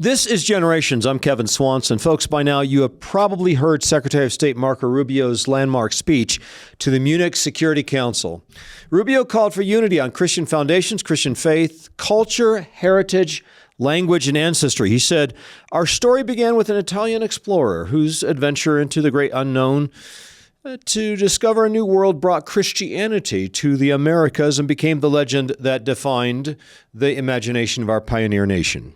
This is Generations. I'm Kevin Swanson. Folks, by now you have probably heard Secretary of State Marco Rubio's landmark speech to the Munich Security Council. Rubio called for unity on Christian foundations, Christian faith, culture, heritage, language, and ancestry. He said, "Our story began with an Italian explorer whose adventure into the great unknown to discover a new world brought Christianity to the Americas and became the legend that defined the imagination of our pioneer nation."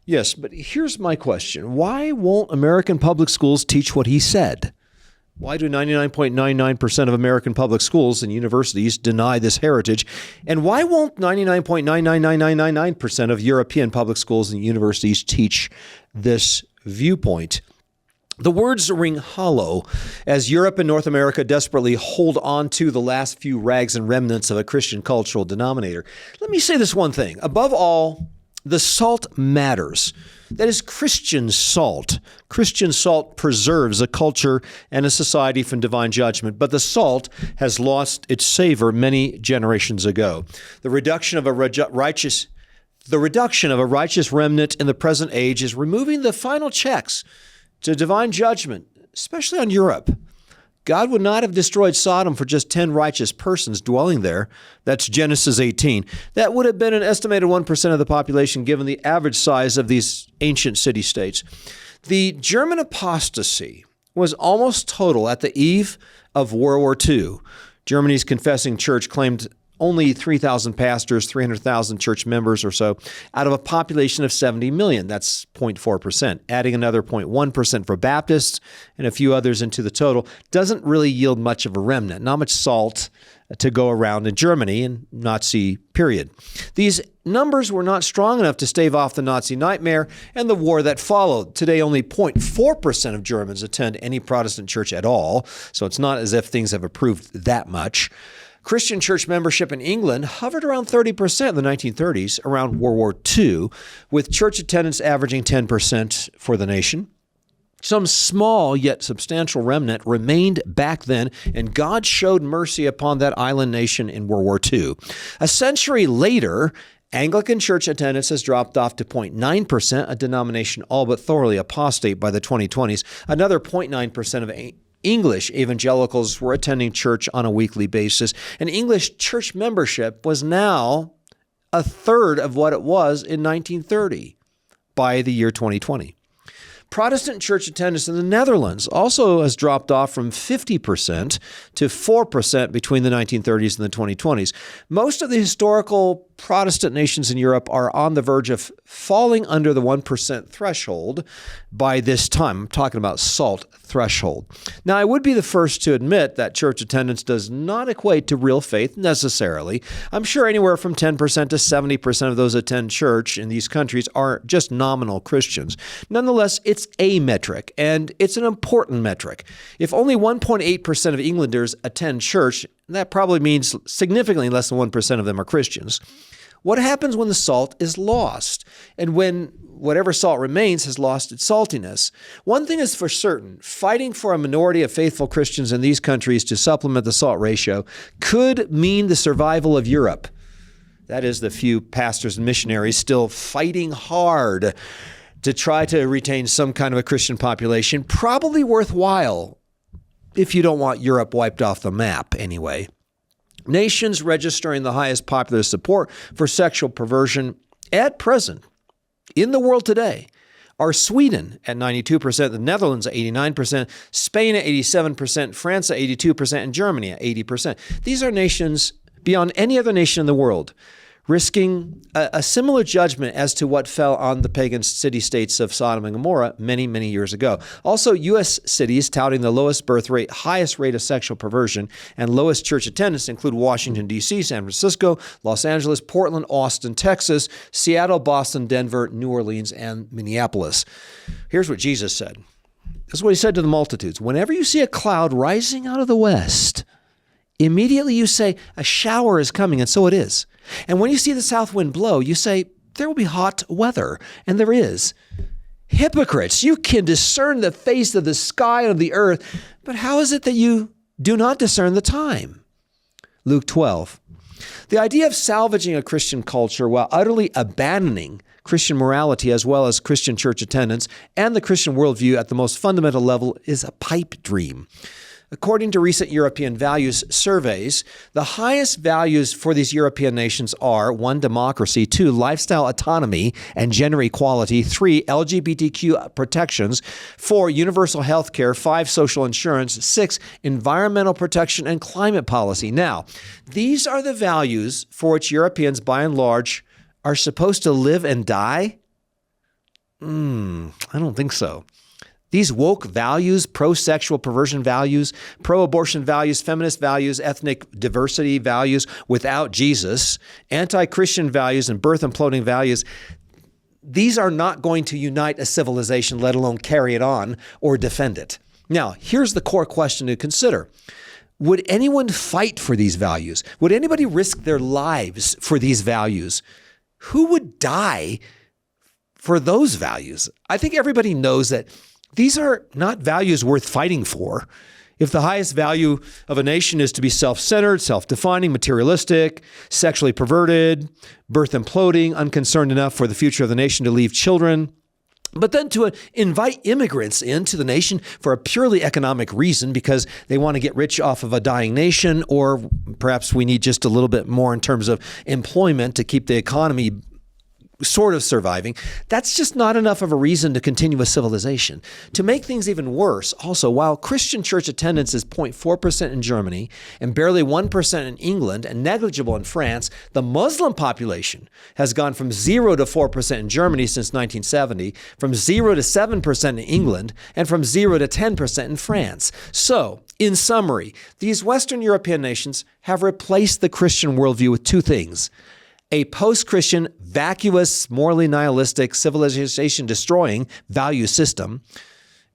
Yes, but here's my question. Why won't American public schools teach what he said? Why do 99.99% of American public schools and universities deny this heritage? And why won't 99.999999% of European public schools and universities teach this viewpoint? The words ring hollow as Europe and North America desperately hold on to the last few rags and remnants of a Christian cultural denominator. Let me say this one thing. Above all, the salt matters. That is Christian salt. Christian salt preserves a culture and a society from divine judgment, but the salt has lost its savor many generations ago. The reduction of a righteous remnant in the present age is removing the final checks to divine judgment, especially on Europe. God would not have destroyed Sodom for just 10 righteous persons dwelling there. That's Genesis 18. That would have been an estimated 1% of the population given the average size of these ancient city-states. The German apostasy was almost total at the eve of World War II. Germany's confessing church claimed only 3,000 pastors, 300,000 church members or so, out of a population of 70 million. That's 0.4%. Adding another 0.1% for Baptists and a few others into the total doesn't really yield much of a remnant. Not much salt to go around in Germany and Nazi period. These numbers were not strong enough to stave off the Nazi nightmare and the war that followed. Today, only 0.4% of Germans attend any Protestant church at all, so it's not as if things have improved that much. Christian church membership in England hovered around 30% in the 1930s, around World War II, with church attendance averaging 10% for the nation. Some small yet substantial remnant remained back then, and God showed mercy upon that island nation in World War II. A century later, Anglican church attendance has dropped off to 0.9%, a denomination all but thoroughly apostate by the 2020s. Another 0.9% of English evangelicals were attending church on a weekly basis, and English church membership was now a third of what it was in 1930 by the year 2020. Protestant church attendance in the Netherlands also has dropped off from 50% to 4% between the 1930s and the 2020s. Most of the historical Protestant nations in Europe are on the verge of falling under the 1% threshold by this time. I'm talking about SALT threshold. Now, I would be the first to admit that church attendance does not equate to real faith necessarily. I'm sure anywhere from 10% to 70% of those attend church in these countries are just nominal Christians. Nonetheless, it's a metric, and it's an important metric. If only 1.8% of Englanders attend church, that probably means significantly less than 1% of them are Christians. What happens when the salt is lost and when whatever salt remains has lost its saltiness? One thing is for certain, fighting for a minority of faithful Christians in these countries to supplement the salt ratio could mean the survival of Europe. That is, the few pastors and missionaries still fighting hard to try to retain some kind of a Christian population. Probably worthwhile if you don't want Europe wiped off the map anyway. Nations registering the highest popular support for sexual perversion at present in the world today are Sweden at 92%, the Netherlands at 89%, Spain at 87%, France at 82%, and Germany at 80%. These are nations beyond any other nation in the world, risking a similar judgment as to what fell on the pagan city-states of Sodom and Gomorrah many, many years ago. Also, U.S. cities touting the lowest birth rate, highest rate of sexual perversion, and lowest church attendance include Washington, D.C., San Francisco, Los Angeles, Portland, Austin, Texas, Seattle, Boston, Denver, New Orleans, and Minneapolis. Here's what Jesus said. This is what he said to the multitudes. Whenever you see a cloud rising out of the west, immediately you say, a shower is coming, and so it is. And when you see the south wind blow, you say, there will be hot weather, and there is. Hypocrites, you can discern the face of the sky and of the earth, but how is it that you do not discern the time? Luke 12. The idea of salvaging a Christian culture while utterly abandoning Christian morality as well as Christian church attendance and the Christian worldview at the most fundamental level is a pipe dream. According to recent European values surveys, the highest values for these European nations are 1, democracy, 2, lifestyle autonomy and gender equality, 3, LGBTQ protections, 4, universal health care, 5, social insurance, 6, environmental protection and climate policy. Now, these are the values for which Europeans, by and large, are supposed to live and die? I don't think so. These woke values, pro-sexual perversion values, pro-abortion values, feminist values, ethnic diversity values without Jesus, anti-Christian values, and birth imploding values, these are not going to unite a civilization, let alone carry it on or defend it. Now, here's the core question to consider. Would anyone fight for these values? Would anybody risk their lives for these values? Who would die for those values? I think everybody knows that these are not values worth fighting for. If the highest value of a nation is to be self-centered, self-defining, materialistic, sexually perverted, birth imploding, unconcerned enough for the future of the nation to leave children, but then to invite immigrants into the nation for a purely economic reason because they want to get rich off of a dying nation, or perhaps we need just a little bit more in terms of employment to keep the economy sort of surviving, that's just not enough of a reason to continue a civilization. To make things even worse, also, while Christian church attendance is 0.4% in Germany and barely 1% in England and negligible in France, the Muslim population has gone from 0 to 4% in Germany since 1970, from 0 to 7% in England, and from 0 to 10% in France. So, in summary, these Western European nations have replaced the Christian worldview with two things: a post-Christian, vacuous, morally nihilistic, civilization-destroying value system.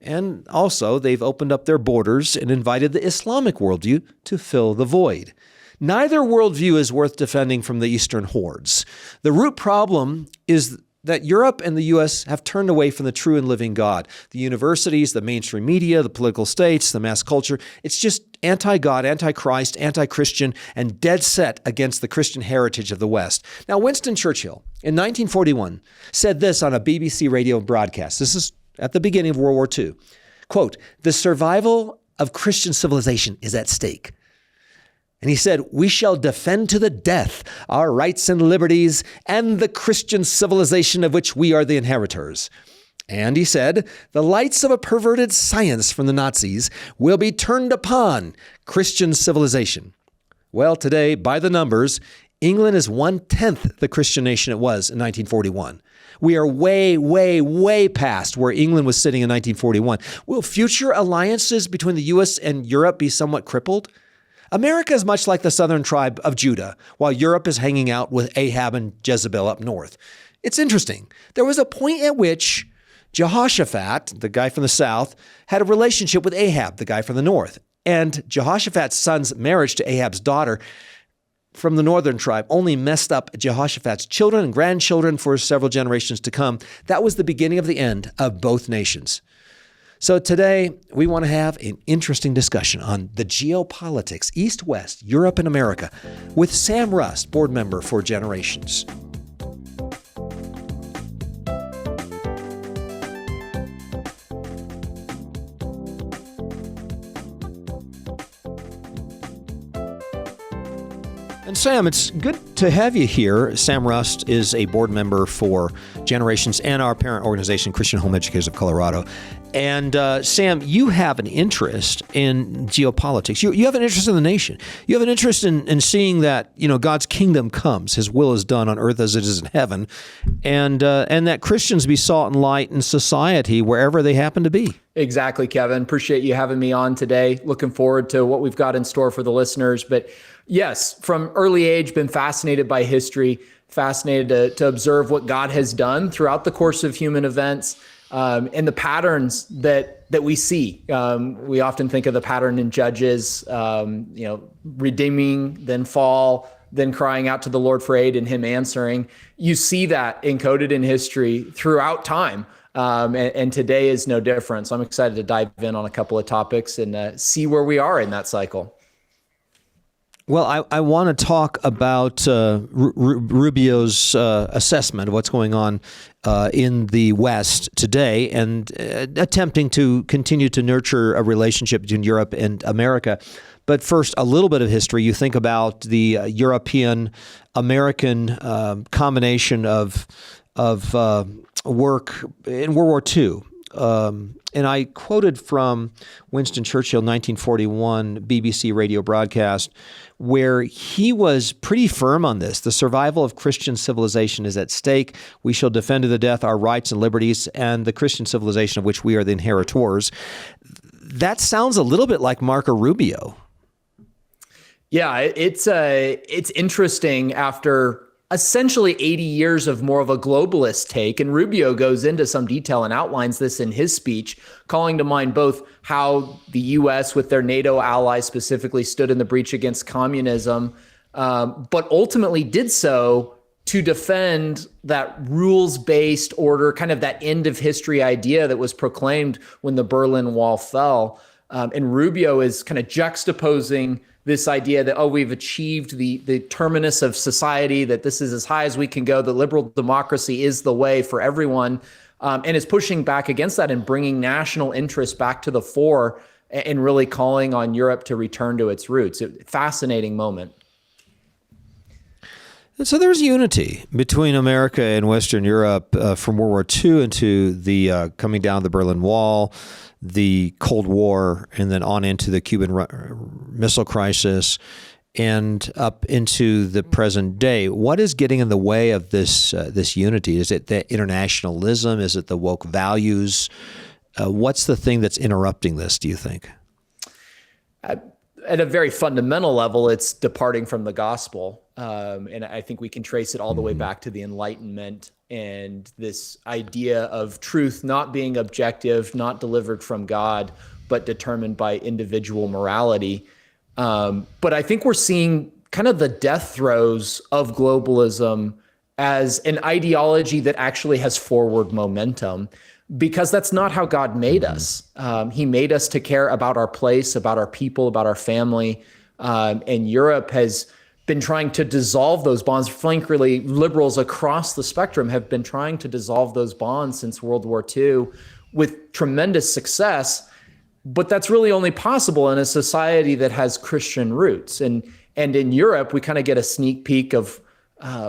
And also, they've opened up their borders and invited the Islamic worldview to fill the void. Neither worldview is worth defending from the Eastern hordes. The root problem is that Europe and the U.S. have turned away from the true and living God. The universities, the mainstream media, the political states, the mass culture, it's just anti-God, anti-Christ, anti-Christian, and dead set against the Christian heritage of the West. Now, Winston Churchill, in 1941, said this on a BBC radio broadcast. This is at the beginning of World War II. Quote, "The survival of Christian civilization is at stake." And he said, "We shall defend to the death our rights and liberties and the Christian civilization of which we are the inheritors." And he said, "The lights of a perverted science from the Nazis will be turned upon Christian civilization." Well, today, by the numbers, England is 1/10 the Christian nation it was in 1941. We are way, way, way past where England was sitting in 1941. Will future alliances between the U.S. and Europe be somewhat crippled? America is much like the southern tribe of Judah, while Europe is hanging out with Ahab and Jezebel up north. It's interesting. There was a point at which Jehoshaphat, the guy from the south, had a relationship with Ahab, the guy from the north. And Jehoshaphat's son's marriage to Ahab's daughter from the northern tribe only messed up Jehoshaphat's children and grandchildren for several generations to come. That was the beginning of the end of both nations. So today, we want to have an interesting discussion on the geopolitics, East, West, Europe, and America, with Sam Rust, board member for Generations. And Sam, it's good to have you here. Sam Rust is a board member for Generations and our parent organization, Christian Home Educators of Colorado. And Sam, you have an interest in geopolitics. You have an interest in the nation. You have an interest in seeing that, God's kingdom comes, His will is done on earth as it is in heaven, and that Christians be salt and light in society wherever they happen to be. Exactly, Kevin. Appreciate you having me on today. Looking forward to what we've got in store for the listeners. But yes, from early age, been fascinated by history, fascinated to observe what God has done throughout the course of human events. And the patterns that we see. We often think of the pattern in Judges, redeeming, then fall, then crying out to the Lord for aid and Him answering. You see that encoded in history throughout time. And today is no different. So I'm excited to dive in on a couple of topics and see where we are in that cycle. Well, I want to talk about Rubio's assessment of what's going on in the West today and attempting to continue to nurture a relationship between Europe and America. But first, a little bit of history. You think about the European-American combination of work in World War II. And I quoted from Winston Churchill, 1941 BBC radio broadcast, where he was pretty firm on this. The survival of Christian civilization is at stake. We shall defend to the death our rights and liberties and the Christian civilization of which we are the inheritors. That sounds a little bit like Marco Rubio. Yeah, it's interesting after essentially 80 years of more of a globalist take. And Rubio goes into some detail and outlines this in his speech, calling to mind both how the U.S. with their NATO allies specifically stood in the breach against communism, but ultimately did so to defend that rules-based order, kind of that end of history idea that was proclaimed when the Berlin Wall fell. And Rubio is kind of juxtaposing this idea that, we've achieved the terminus of society, that this is as high as we can go, that liberal democracy is the way for everyone, and is pushing back against that and bringing national interests back to the fore and really calling on Europe to return to its roots. Fascinating moment. And so there's unity between America and Western Europe from World War II into the coming down of the Berlin Wall, the Cold War, and then on into the Cuban Missile Crisis, and up into the present day. What is getting in the way of this unity? Is it the internationalism? Is it the woke values? What's the thing that's interrupting this, do you think? At a very fundamental level, it's departing from the gospel. And I think we can trace it all the way back to the Enlightenment and this idea of truth not being objective, not delivered from God, but determined by individual morality. But I think we're seeing kind of the death throes of globalism as an ideology that actually has forward momentum, because that's not how God made us. He made us to care about our place, about our people, about our family. And Europe has been trying to dissolve those bonds. Frankly, liberals across the spectrum have been trying to dissolve those bonds since World War II with tremendous success. But that's really only possible in a society that has Christian roots. And in Europe, we kind of get a sneak peek of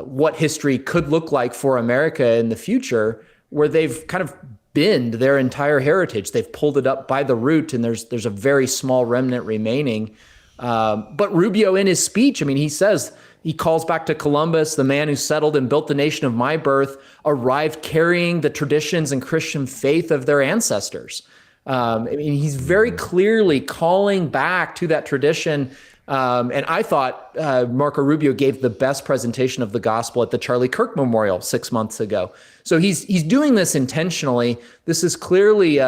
what history could look like for America in the future, where they've kind of binned their entire heritage. They've pulled it up by the root, and there's a very small remnant remaining. But Rubio, in his speech, I mean, he calls back to Columbus, the man who settled and built the nation of my birth, arrived carrying the traditions and Christian faith of their ancestors. I mean, he's very clearly calling back to that tradition. And I thought Marco Rubio gave the best presentation of the gospel at the Charlie Kirk Memorial 6 months ago. So he's doing this intentionally. This is clearly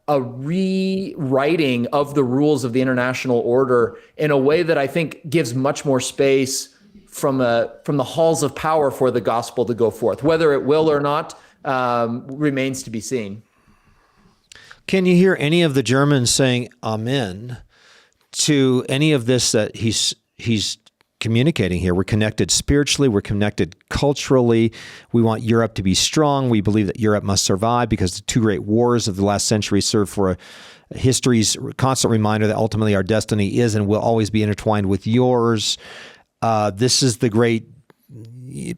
a rewriting of the rules of the international order in a way that I think gives much more space from the halls of power for the gospel to go forth. Whether it will or not remains to be seen. Can you hear any of the Germans saying amen to any of this that he's communicating here? We're connected spiritually. We're connected culturally. We want Europe to be strong. We believe that Europe must survive because the two great wars of the last century serve for a history's constant reminder that ultimately our destiny is and will always be intertwined with yours. This is the great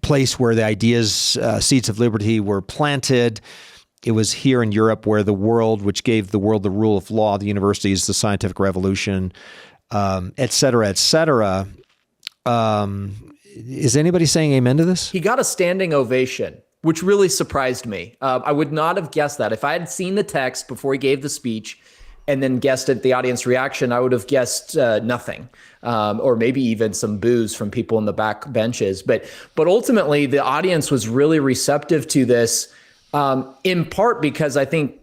place where the ideas, seeds of liberty were planted. It was here in Europe where the world, which gave the world the rule of law, the universities, the scientific revolution, et cetera, et cetera. Is anybody saying amen to this? He got a standing ovation, which really surprised me. I would not have guessed that. If I had seen the text before he gave the speech and then guessed at the audience reaction, I would have guessed nothing, or maybe even some boos from people in the back benches. But ultimately, the audience was really receptive to this, in part because I think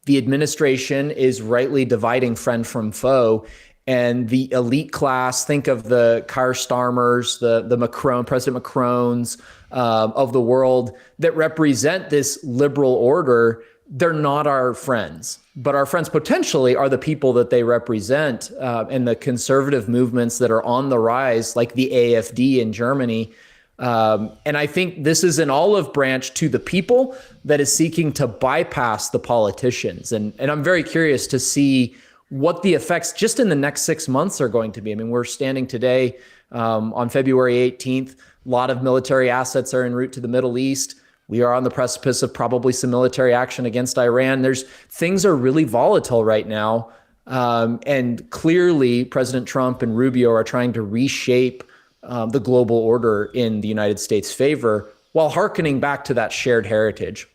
the administration is rightly dividing friend from foe. And the elite class, think of the Keir Starmers, the Macron, President Macrons of the world that represent this liberal order. they're not our friends, but our friends potentially are the people that they represent, and the conservative movements that are on the rise, like the AfD in Germany. And I think this is an olive branch to the people that is seeking to bypass the politicians. And I'm very curious to see what the effects just in the next 6 months are going to be. I mean, we're standing today on February 18th. A lot of military assets are en route to the Middle East. We are on the precipice of probably some military action against Iran. Things are really volatile right now. And clearly, President Trump and Rubio are trying to reshape the global order in the United States' favor while hearkening back to that shared heritage.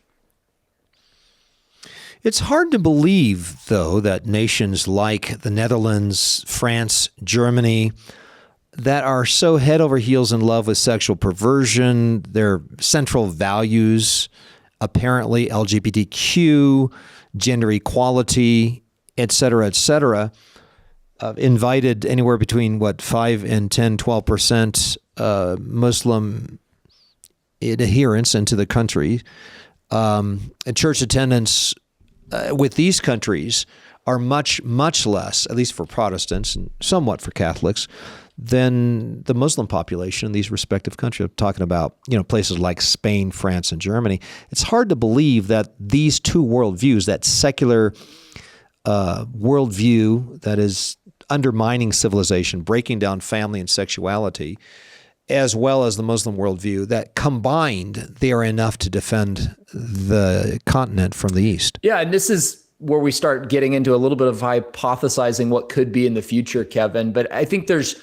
It's hard to believe, though, that nations like the Netherlands, France, Germany, that are so head over heels in love with sexual perversion, their central values, apparently LGBTQ, gender equality, et cetera, invited anywhere between 5 and 10, 12% Muslim adherents into the country. And church attendance with these countries are much, much less, at least for Protestants and somewhat for Catholics, than the Muslim population in these respective countries. I'm talking about, places like Spain, France, and Germany. It's hard to believe that these two worldviews, that secular worldview that is undermining civilization, breaking down family and sexuality, as well as the Muslim worldview, that combined, they are enough to defend the continent from the East. Yeah, and this is where we start getting into a little bit of hypothesizing what could be in the future, Kevin. But I think there's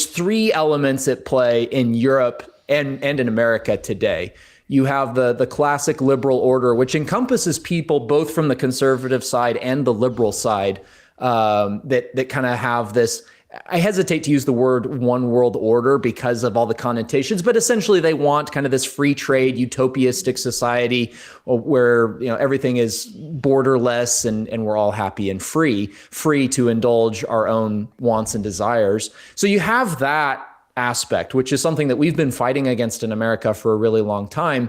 three elements at play in Europe and in America today. You have the classic liberal order, which encompasses people both from the conservative side and the liberal side, that kind of have this. I hesitate to use the word one world order because of all the connotations, but essentially they want kind of this free trade, utopiastic society where everything is borderless and we're all happy and free to indulge our own wants and desires. So you have that aspect, which is something that we've been fighting against in America for a really long time.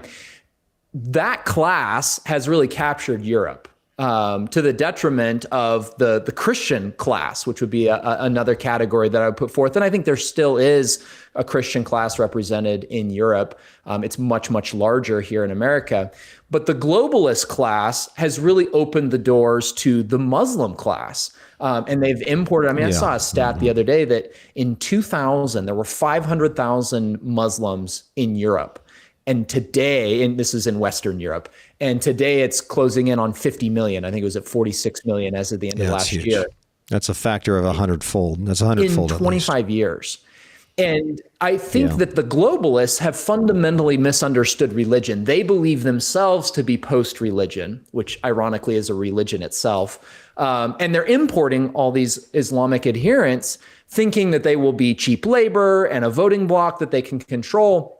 That class has really captured Europe. To the detriment of the Christian class, which would be another category that I would put forth. And I think there still is a Christian class represented in Europe. It's much, much larger here in America. But the globalist class has really opened the doors to the Muslim class. And they've imported, I saw a stat the other day that in 2000, there were 500,000 Muslims in Europe. And today, and this is in Western Europe, and today it's closing in on 50 million. I think it was at 46 million as of the end of last year. That's a factor of 100-fold. That's 100-fold in 25 years. And I think that the globalists have fundamentally misunderstood religion. They believe themselves to be post-religion, which ironically is a religion itself. And they're importing all these Islamic adherents, thinking that they will be cheap labor and a voting bloc that they can control.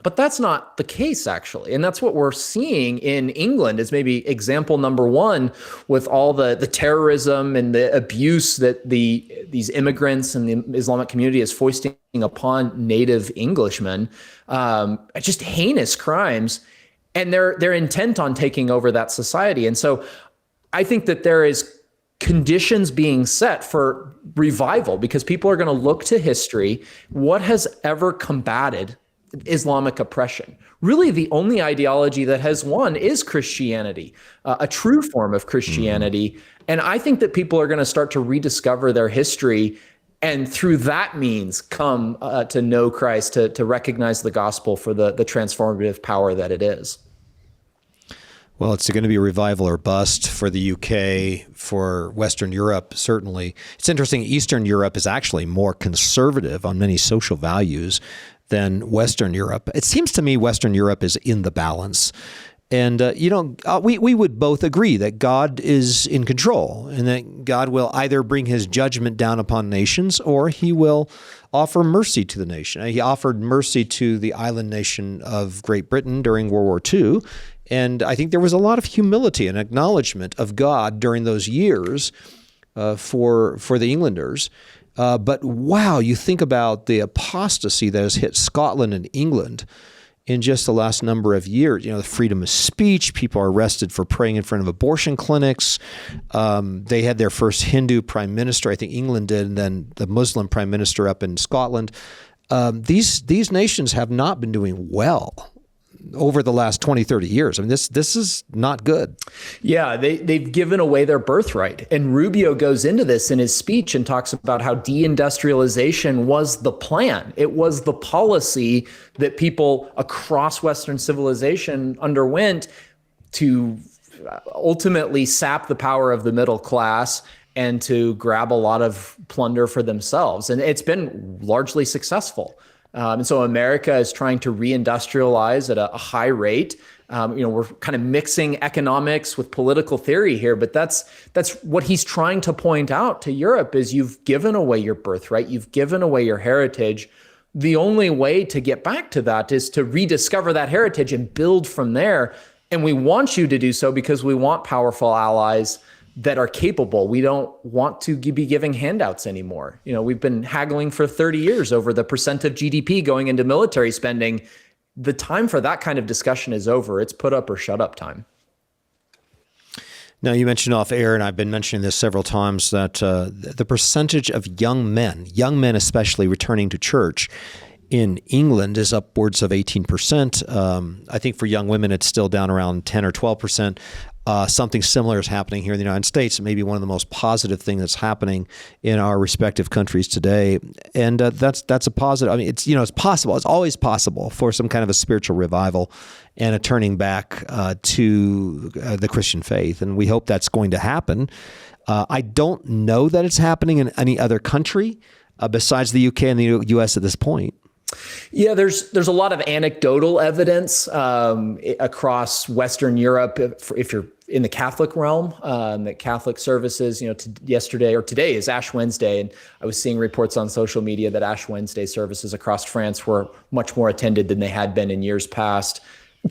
But that's not the case, actually. And that's what we're seeing in England is maybe example number one with all the terrorism and the abuse that these immigrants and the Islamic community is foisting upon native Englishmen, just heinous crimes. And they're intent on taking over that society. And so I think that there is conditions being set for revival because people are going to look to history. What has ever combated Islamic oppression? Really, the only ideology that has won is Christianity, a true form of Christianity. And I think that people are going to start to rediscover their history and through that means come to know Christ, to recognize the gospel for the transformative power that it is. Well, it's going to be a revival or bust for the UK, for Western Europe, certainly. It's interesting, Eastern Europe is actually more conservative on many social values than Western Europe. It seems to me Western Europe is in the balance. And, we would both agree that God is in control and that God will either bring his judgment down upon nations or he will offer mercy to the nation. He offered mercy to the island nation of Great Britain during World War II. And I think there was a lot of humility and acknowledgement of God during those years for the Englanders. But wow, you think about the apostasy that has hit Scotland and England in just the last number of years. The freedom of speech, people are arrested for praying in front of abortion clinics. They had their first Hindu prime minister, I think England did, and then the Muslim prime minister up in Scotland. These nations have not been doing well over the last 20, 30 years. I mean, this is not good. Yeah, they've given away their birthright. And Rubio goes into this in his speech and talks about how deindustrialization was the plan. It was the policy that people across Western civilization underwent to ultimately sap the power of the middle class and to grab a lot of plunder for themselves. And it's been largely successful. And so America is trying to reindustrialize at a high rate. We're kind of mixing economics with political theory here, but that's what he's trying to point out to Europe is you've given away your birthright, you've given away your heritage. The only way to get back to that is to rediscover that heritage and build from there. And we want you to do so because we want powerful allies that are capable. We don't want to be giving handouts anymore. We've been haggling for 30 years over the percent of GDP going into military spending. The time for that kind of discussion is over. It's put up or shut up time. Now, you mentioned off air, and I've been mentioning this several times, that the percentage of young men especially, returning to church in England is upwards of 18%. I think for young women, it's still down around 10 or 12%. Something similar is happening here in the United States. It may be one of the most positive things that's happening in our respective countries today, and that's a positive. I mean, it's possible. It's always possible for some kind of a spiritual revival and a turning back to the Christian faith, and we hope that's going to happen. I don't know that it's happening in any other country besides the UK and the US at this point. Yeah, there's a lot of anecdotal evidence across Western Europe. If you're in the Catholic realm, that Catholic services, yesterday or today is Ash Wednesday, and I was seeing reports on social media that Ash Wednesday services across France were much more attended than they had been in years past.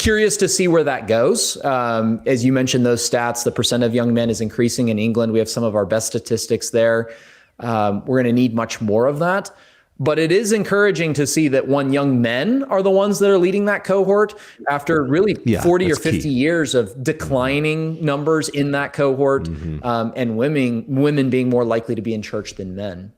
Curious to see where that goes. As you mentioned, those stats, the percent of young men is increasing in England. We have some of our best statistics there. We're going to need much more of that. But it is encouraging to see that young men are the ones that are leading that cohort after really 40 or 50 years of declining numbers in that cohort, and women being more likely to be in church than men.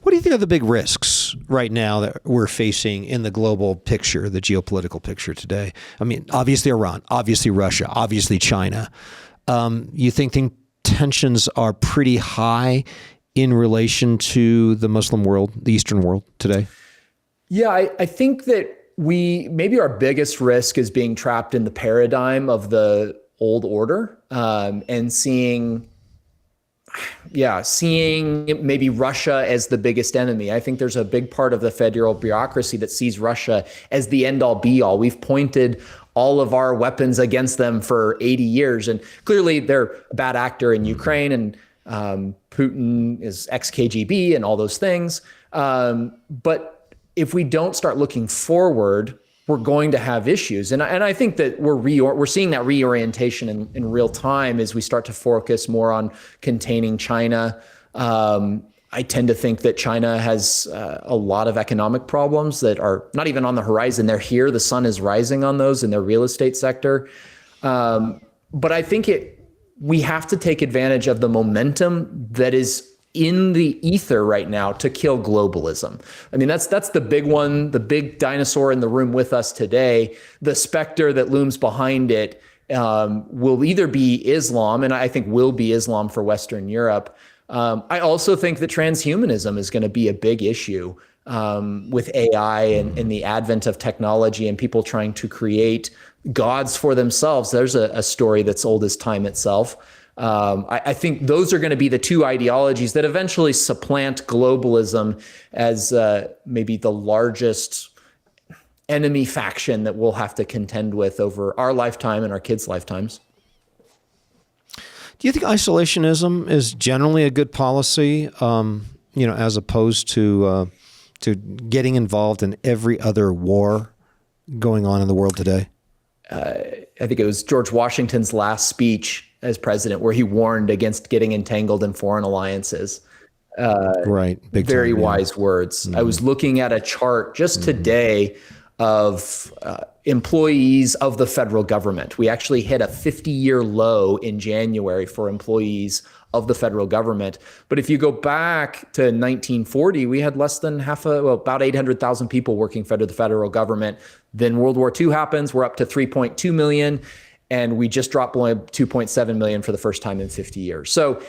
What do you think are the big risks right now that we're facing in the global picture, the geopolitical picture today? I mean, obviously Iran, obviously Russia, obviously China. You think tensions are pretty high in relation to the Muslim world, the Eastern world today? Yeah, I think that maybe our biggest risk is being trapped in the paradigm of the old order, and seeing maybe Russia as the biggest enemy. I think there's a big part of the federal bureaucracy that sees Russia as the end all be all. We've pointed all of our weapons against them for 80 years, and clearly they're a bad actor in Ukraine, and Putin is ex-KGB and all those things. But if we don't start looking forward, we're going to have issues. And I think that we're seeing that reorientation in real time as we start to focus more on containing China. I tend to think that China has a lot of economic problems that are not even on the horizon. They're here. The sun is rising on those in their real estate sector. But I think we have to take advantage of the momentum that is in the ether right now to kill globalism. I mean, that's the big one, the big dinosaur in the room with us today. The specter that looms behind it will either be Islam, and I think will be Islam for Western Europe. I also think that transhumanism is going to be a big issue with AI and the advent of technology and people trying to create gods for themselves. There's a story that's old as time itself. I think those are going to be the two ideologies that eventually supplant globalism as maybe the largest enemy faction that we'll have to contend with over our lifetime and our kids' lifetimes. Do you think isolationism is generally a good policy, as opposed to getting involved in every other war going on in the world today? I think it was George Washington's last speech as president where he warned against getting entangled in foreign alliances. Right. Big Very time, yeah. wise words. I was looking at a chart just today of employees of the federal government. We actually hit a 50-year low in January for employees of the federal government. But if you go back to 1940, we had less than about 800,000 people working for the federal government. Then World War II happens. We're up to 3.2 million. And we just dropped below 2.7 million for the first time in 50 years. So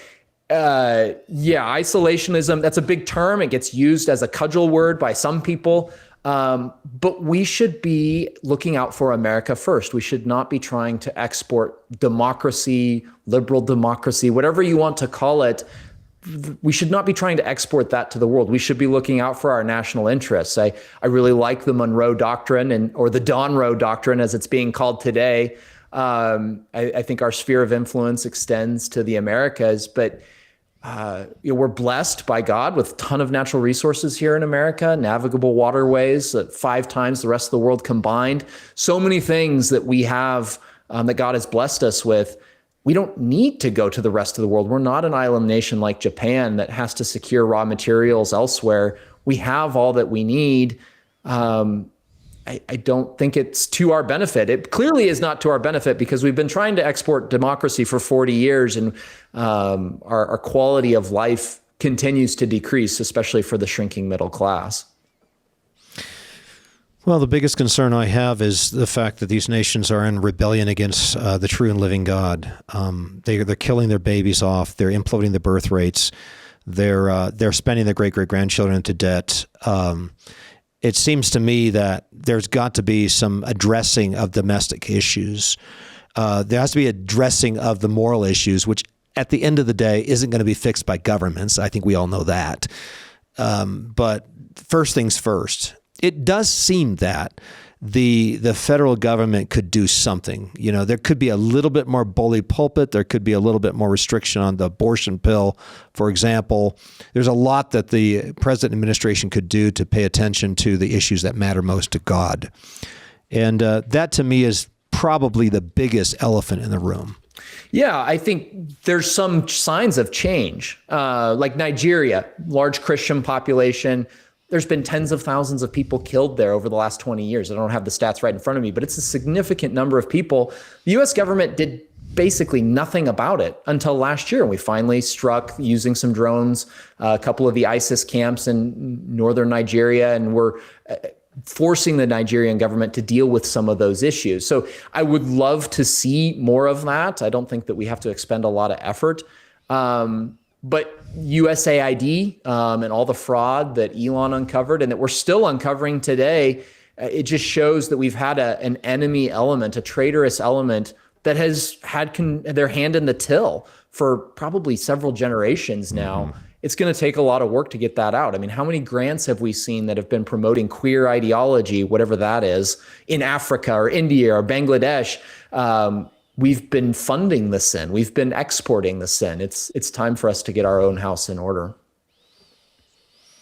isolationism, that's a big term. It gets used as a cudgel word by some people. But we should be looking out for America first. We should not be trying to export democracy, liberal democracy, whatever you want to call it. We should not be trying to export that to the world. We should be looking out for our national interests. I really like the Monroe Doctrine or the Donroe Doctrine as it's being called today. I think our sphere of influence extends to the Americas, but we're blessed by God with a ton of natural resources here in America, navigable waterways, 5 times the rest of the world combined. So many things that we have that God has blessed us with. We don't need to go to the rest of the world. We're not an island nation like Japan that has to secure raw materials elsewhere. We have all that we need. I don't think it's to our benefit. It clearly is not to our benefit because we've been trying to export democracy for 40 years and our quality of life continues to decrease, especially for the shrinking middle class. Well, the biggest concern I have is the fact that these nations are in rebellion against the true and living God. They're killing their babies off. They're imploding the birth rates. They're spending their great-great-grandchildren into debt. It seems to me that there's got to be some addressing of domestic issues. There has to be addressing of the moral issues, which at the end of the day isn't going to be fixed by governments. I think we all know that. But first things first, it does seem that the federal government could do something. You know, there could be a little bit more bully pulpit. There could be a little bit more restriction on the abortion pill, for example. There's a lot that the president administration could do to pay attention to the issues that matter most to God. And that to me is probably the biggest elephant in the room. Yeah, I think there's some signs of change, like Nigeria, large Christian population. There's been tens of thousands of people killed there over the last 20 years. I don't have the stats right in front of me, but it's a significant number of people. The U.S. government did basically nothing about it until last year. And we finally struck using some drones, a couple of the ISIS camps in northern Nigeria, and we're forcing the Nigerian government to deal with some of those issues. So I would love to see more of that. I don't think that we have to expend a lot of effort. But USAID and all the fraud that Elon uncovered and that we're still uncovering today, it just shows that we've had an enemy element, a traitorous element that has had their hand in the till for probably several generations now. Mm-hmm. It's going to take a lot of work to get that out. I mean, how many grants have we seen that have been promoting queer ideology, whatever that is, in Africa or India or Bangladesh? We've been funding the sin. We've been exporting the sin. It's time for us to get our own house in order.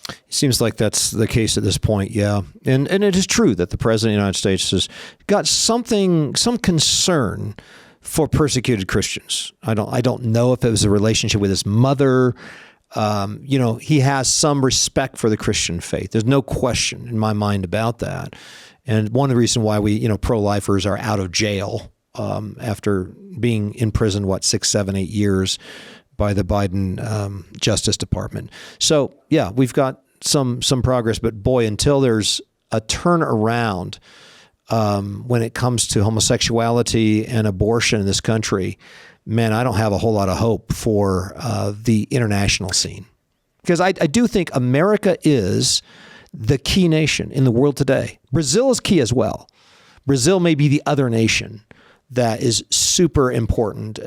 It seems like that's the case at this point, yeah. And it is true that the President of the United States has got some concern for persecuted Christians. I don't know if it was a relationship with his mother. He has some respect for the Christian faith. There's no question in my mind about that. And one of the reasons why we, pro-lifers are out of jail after being in prison, 6, 7, 8 years by the Biden Justice Department. So, yeah, we've got some progress, but boy, until there's a turnaround when it comes to homosexuality and abortion in this country, man, I don't have a whole lot of hope for the international scene. Because I do think America is the key nation in the world today. Brazil is key as well. Brazil may be the other nation that is super important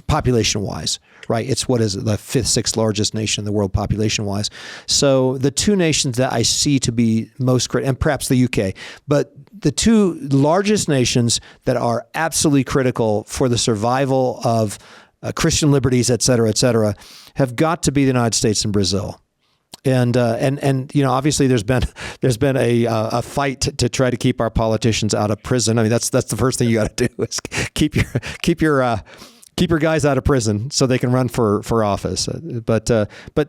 population-wise, right? It's the 5th, 6th largest nation in the world population-wise. So the two nations that I see to be most critical, and perhaps the UK, but the two largest nations that are absolutely critical for the survival of Christian liberties, et cetera, have got to be the United States and Brazil. And obviously there's been a fight to try to keep our politicians out of prison. I mean, that's the first thing you got to do is keep keep your guys out of prison so they can run for office. But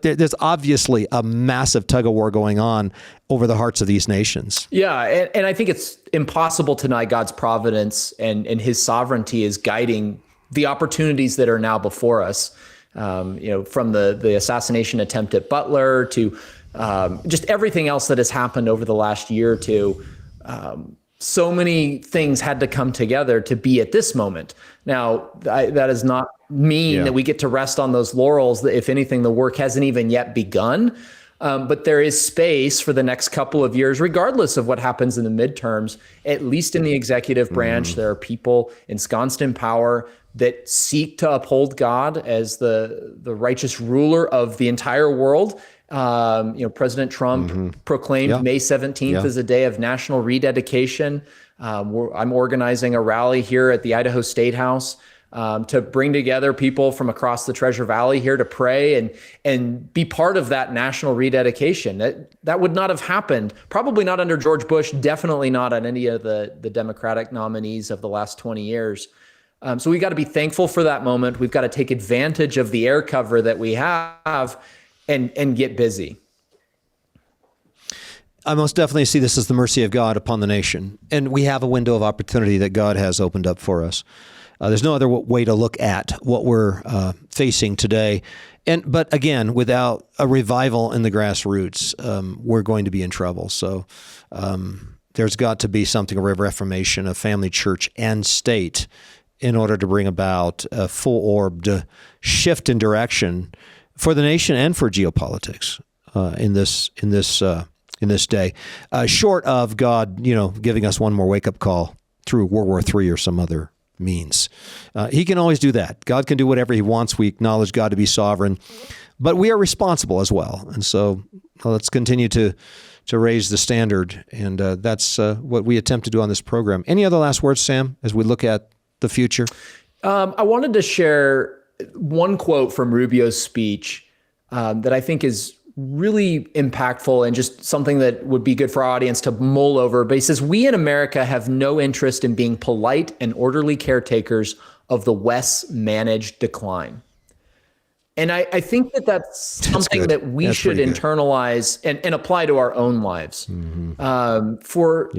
there's obviously a massive tug of war going on over the hearts of these nations. Yeah, and I think it's impossible to deny God's providence and his sovereignty is guiding the opportunities that are now before us. From the assassination attempt at Butler to just everything else that has happened over the last year or two. So many things had to come together to be at this moment. Now, that does not mean that we get to rest on those laurels. That if anything, the work hasn't even yet begun. But there is space for the next couple of years, regardless of what happens in the midterms, at least in the executive branch. There are people ensconced in power that seek to uphold God as the righteous ruler of the entire world. President Trump proclaimed May 17th as a day of national rededication. I'm organizing a rally here at the Idaho State House to bring together people from across the Treasure Valley here to pray and be part of that national rededication. That would not have happened, probably not under George Bush, definitely not on any of the Democratic nominees of the last 20 years. So we got to be thankful for that moment. We've got to take advantage of the air cover that we have and get busy. I most definitely see this as the mercy of God upon the nation. And we have a window of opportunity that God has opened up for us. There's no other way to look at what we're facing today. But again, without a revival in the grassroots, we're going to be in trouble. So there's got to be something of a reformation of family, church, and state in order to bring about a full-orbed shift in direction for the nation and for geopolitics in this day, short of God, giving us one more wake-up call through World War III or some other means. He can always do that. God can do whatever he wants. We acknowledge God to be sovereign, but we are responsible as well. And so let's continue to raise the standard, and that's what we attempt to do on this program. Any other last words, Sam, as we look at the future? I wanted to share one quote from Rubio's speech that I think is really impactful and just something that would be good for our audience to mull over. But he says, "We in America have no interest in being polite and orderly caretakers of the West's managed decline." And I think that's something that we should internalize and apply to our own lives. For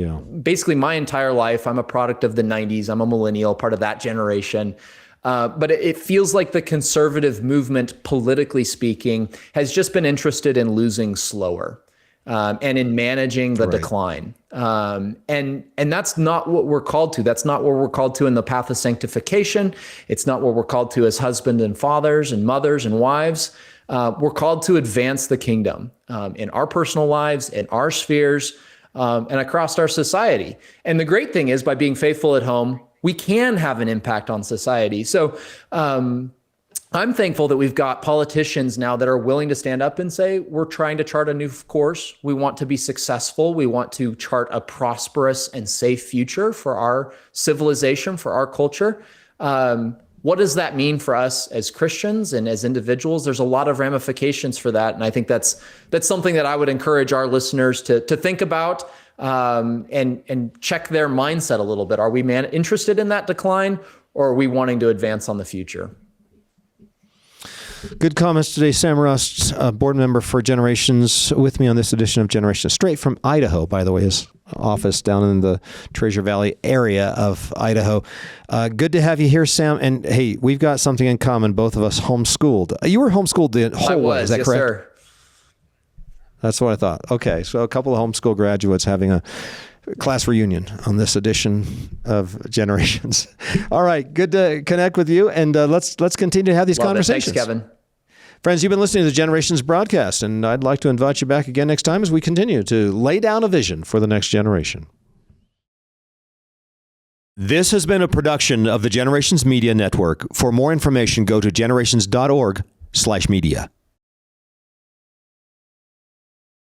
basically my entire life, I'm a product of the 90s. I'm a millennial, part of that generation. But it feels like the conservative movement, politically speaking, has just been interested in losing slower and in managing the decline. And that's not what we're called to. That's not what we're called to in the path of sanctification. It's not what we're called to as husbands and fathers and mothers and wives. We're called to advance the kingdom in our personal lives, in our spheres, and across our society. And the great thing is, by being faithful at home, we can have an impact on society. So I'm thankful that we've got politicians now that are willing to stand up and say, we're trying to chart a new course. We want to be successful. We want to chart a prosperous and safe future for our civilization, for our culture. What does that mean for us as Christians and as individuals? There's a lot of ramifications for that. And I think that's something that I would encourage our listeners to think about. And check their mindset a little bit. Are we interested in that decline, or are we wanting to advance on the future? Good comments today. Sam Rust, board member for Generations, with me on this edition of Generations, straight from Idaho, by the way, his office down in the Treasure Valley area of Idaho. Good to have you here, Sam. And hey, we've got something in common. Both of us homeschooled. You were homeschooled the whole way, is that correct? Yes, sir. That's what I thought. Okay, so a couple of homeschool graduates having a class reunion on this edition of Generations. All right, good to connect with you, and let's continue to have these conversations. Thanks, Kevin. Friends, you've been listening to the Generations broadcast, and I'd like to invite you back again next time as we continue to lay down a vision for the next generation. This has been a production of the Generations Media Network. For more information, go to generations.org/media.